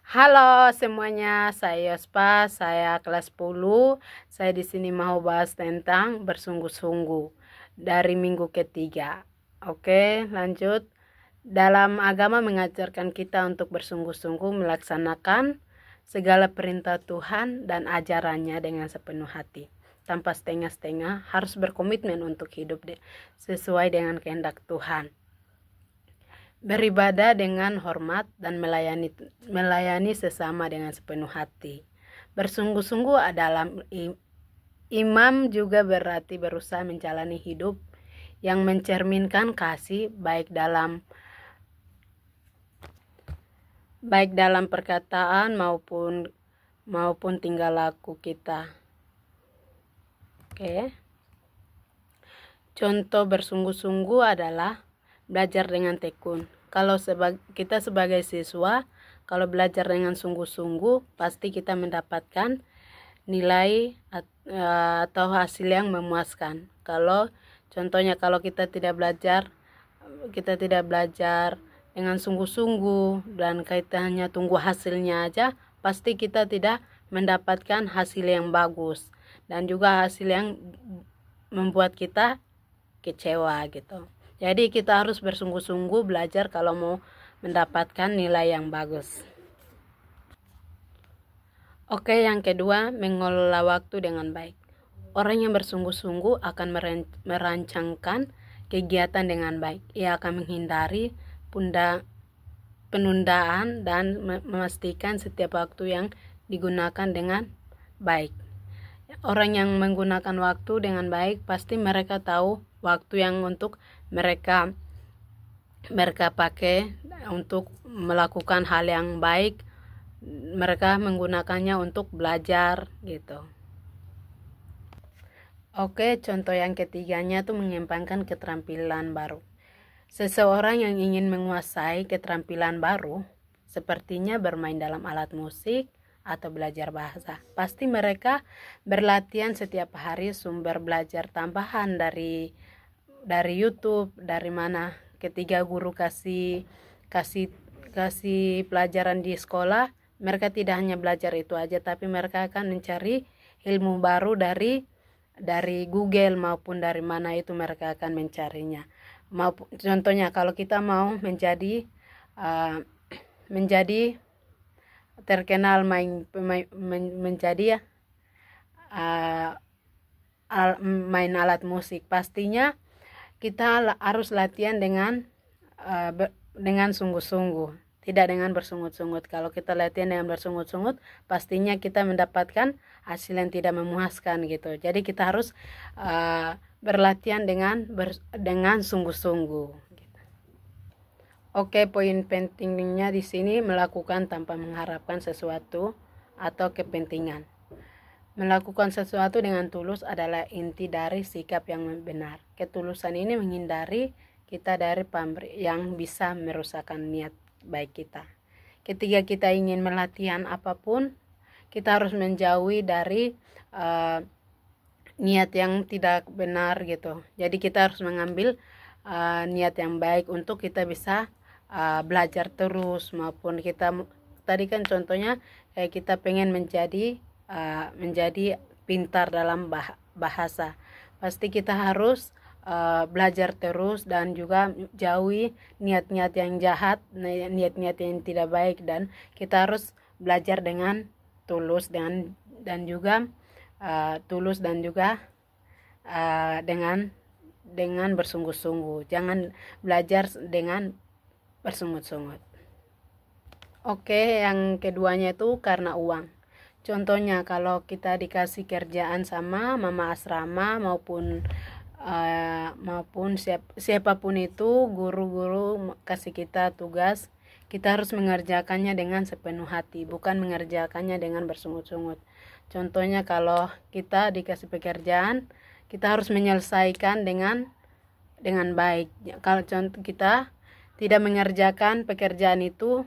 Halo semuanya, saya Yospa, saya kelas 10. Saya di sini mau bahas tentang bersungguh-sungguh dari minggu ketiga. Oke, lanjut. Dalam agama mengajarkan kita untuk bersungguh-sungguh melaksanakan segala perintah Tuhan dan ajarannya dengan sepenuh hati. Tanpa setengah-setengah, harus berkomitmen untuk hidup sesuai dengan kehendak Tuhan. Beribadah dengan hormat dan melayani sesama dengan sepenuh hati. Bersungguh-sungguh adalah imam juga berarti berusaha menjalani hidup yang mencerminkan kasih baik dalam perkataan maupun tingkah laku kita. Oke. Contoh bersungguh-sungguh adalah belajar dengan tekun. Kalau kita sebagai siswa, kalau belajar dengan sungguh-sungguh, pasti kita mendapatkan nilai atau hasil yang memuaskan. Contohnya kalau kita tidak belajar dengan sungguh-sungguh dan kita hanya tunggu hasilnya aja, pasti kita tidak mendapatkan hasil yang bagus dan juga hasil yang membuat kita kecewa gitu. Jadi kita harus bersungguh-sungguh belajar kalau mau mendapatkan nilai yang bagus. Oke, yang kedua, mengelola waktu dengan baik. Orang yang bersungguh-sungguh akan merancangkan kegiatan dengan baik. Ia akan menghindari penundaan dan memastikan setiap waktu yang digunakan dengan baik. Orang yang menggunakan waktu dengan baik pasti mereka tahu waktu yang untuk mereka pakai untuk melakukan hal yang baik, mereka menggunakannya untuk belajar gitu. Oke, contoh yang ketiganya tuh mengembangkan keterampilan baru. Seseorang yang ingin menguasai keterampilan baru, sepertinya bermain dalam alat musik atau belajar bahasa. Pasti mereka berlatihan setiap hari, sumber belajar tambahan dari YouTube, dari mana ketika guru kasih pelajaran di sekolah, mereka tidak hanya belajar itu aja, tapi mereka akan mencari ilmu baru dari Google maupun dari mana itu mereka akan mencarinya. Contohnya kalau kita mau menjadi terkenal menjadi main alat musik, pastinya kita harus latihan dengan sungguh-sungguh, tidak dengan bersungut-sungut. Kalau kita latihan dengan bersungut-sungut, pastinya kita mendapatkan hasil yang tidak memuaskan gitu. Jadi kita harus berlatihan dengan sungguh-sungguh. Oke, poin pentingnya di sini melakukan tanpa mengharapkan sesuatu atau kepentingan. Melakukan sesuatu dengan tulus adalah inti dari sikap yang benar. Ketulusan ini menghindari kita dari pamrih yang bisa merusakkan niat baik kita. Ketika kita ingin melatihan apapun, kita harus menjauhi dari niat yang tidak benar gitu. Jadi kita harus mengambil niat yang baik untuk kita bisa belajar terus, maupun kita tadi kan contohnya kayak kita pengen menjadi pintar dalam bahasa. Pasti kita harus belajar terus dan juga jauhi niat-niat yang jahat, niat-niat yang tidak baik, dan kita harus belajar dengan tulus dan juga dengan bersungguh-sungguh. Jangan belajar dengan bersungut-sungut. Oke, yang keduanya itu karena uang. Contohnya kalau kita dikasih kerjaan sama mama asrama maupun siapapun itu, guru-guru kasih kita tugas, kita harus mengerjakannya dengan sepenuh hati, bukan mengerjakannya dengan bersungut-sungut. Contohnya kalau kita dikasih pekerjaan, kita harus menyelesaikan dengan baik. Kalau contoh kita tidak mengerjakan pekerjaan itu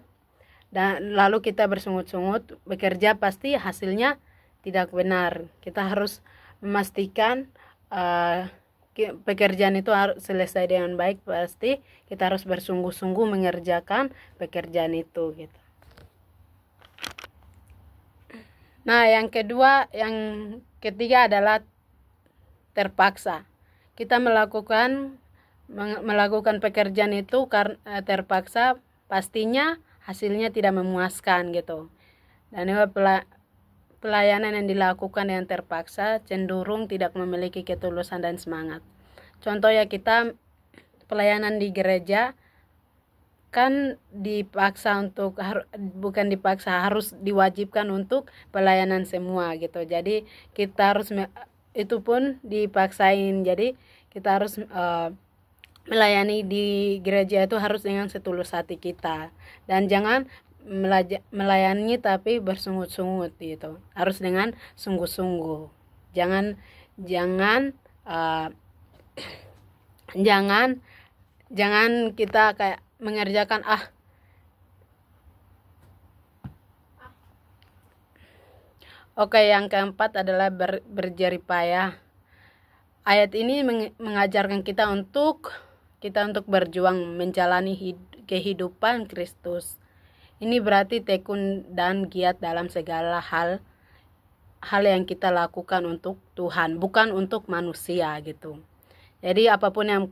dan lalu kita bersungut-sungut bekerja, pasti hasilnya tidak benar. Kita harus memastikan pekerjaan itu harus selesai dengan baik. Pasti kita harus bersungguh-sungguh mengerjakan pekerjaan itu gitu. Nah, yang ketiga adalah terpaksa. Kita melakukan pekerjaan itu karena terpaksa, pastinya hasilnya tidak memuaskan gitu. Dan pelayanan yang dilakukan yang terpaksa cenderung tidak memiliki ketulusan dan semangat. Contoh ya, kita pelayanan di gereja kan dipaksa untuk, bukan dipaksa, harus diwajibkan untuk pelayanan semua gitu. Jadi kita harus itu pun dipaksain. Jadi kita harus melayani di gereja itu harus dengan setulus hati kita, dan jangan melayani tapi bersungut-sungut gitu. Harus dengan sungguh-sungguh. Jangan jangan kita kayak mengerjakan Oke, yang keempat adalah berjerih payah. Ayat ini mengajarkan kita untuk berjuang menjalani kehidupan Kristus. Ini berarti tekun dan giat dalam segala hal yang kita lakukan untuk Tuhan, bukan untuk manusia gitu. Jadi apapun yang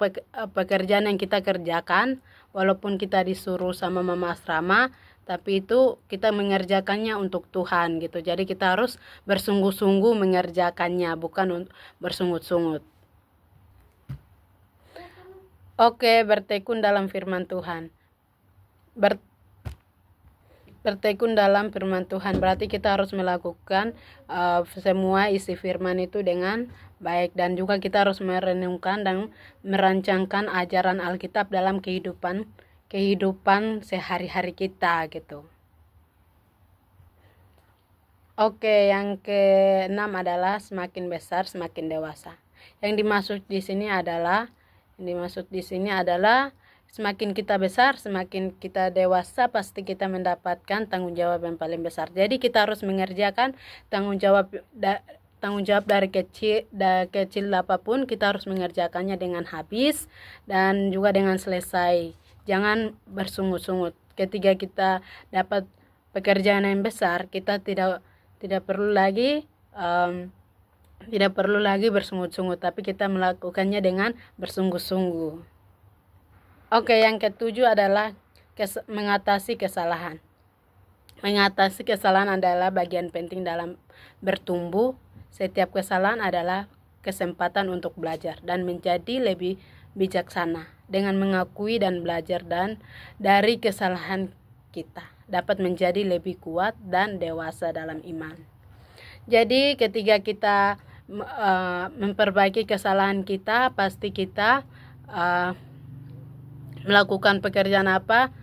pekerjaan yang kita kerjakan, walaupun kita disuruh sama mama asrama, tapi itu kita mengerjakannya untuk Tuhan gitu. Jadi kita harus bersungguh-sungguh mengerjakannya, bukan bersungut-sungut. Oke, bertekun dalam firman Tuhan. Bertekun dalam firman Tuhan berarti kita harus melakukan semua isi firman itu dengan baik, dan juga kita harus merenungkan dan merancangkan ajaran Alkitab dalam kehidupan sehari-hari kita gitu. Oke, yang keenam adalah semakin besar semakin dewasa. Yang dimaksud di sini adalah semakin kita besar, semakin kita dewasa, pasti kita mendapatkan tanggung jawab yang paling besar. Jadi kita harus mengerjakan tanggung jawab dari kecil apapun, kita harus mengerjakannya dengan habis dan juga dengan selesai. Jangan bersungut-sungut. Ketika kita dapat pekerjaan yang besar, kita tidak perlu lagi bersungut-sungut, tapi kita melakukannya dengan bersungguh-sungguh. Oke, yang ketujuh adalah mengatasi kesalahan. Mengatasi kesalahan adalah bagian penting dalam bertumbuh. Setiap kesalahan adalah kesempatan untuk belajar dan menjadi lebih bijaksana. Dengan mengakui dan belajar dari kesalahan kita, dapat menjadi lebih kuat dan dewasa dalam iman. Jadi ketika kita memperbaiki kesalahan kita, pasti kita melakukan pekerjaan apa,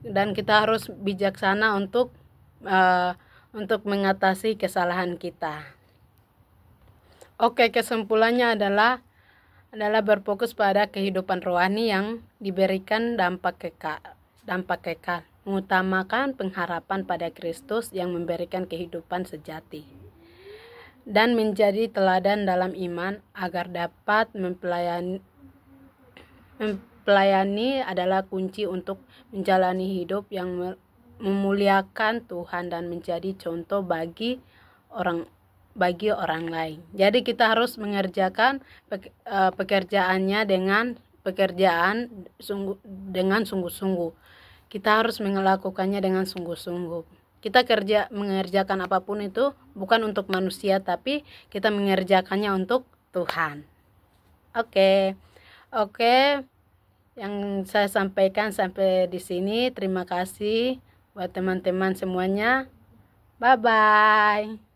dan kita harus bijaksana untuk mengatasi kesalahan kita. Oke, kesimpulannya adalah berfokus pada kehidupan rohani yang diberikan dampak kekal, mengutamakan pengharapan pada Kristus yang memberikan kehidupan sejati, dan menjadi teladan dalam iman agar dapat melayani adalah kunci untuk menjalani hidup yang memuliakan Tuhan dan menjadi contoh bagi orang lain. Jadi kita harus mengerjakan pekerjaannya dengan sungguh-sungguh. Kita harus melakukannya dengan sungguh-sungguh. Kita mengerjakan apapun itu bukan untuk manusia, tapi kita mengerjakannya untuk Tuhan. Oke. Yang saya sampaikan sampai di sini. Terima kasih buat teman-teman semuanya. Bye bye.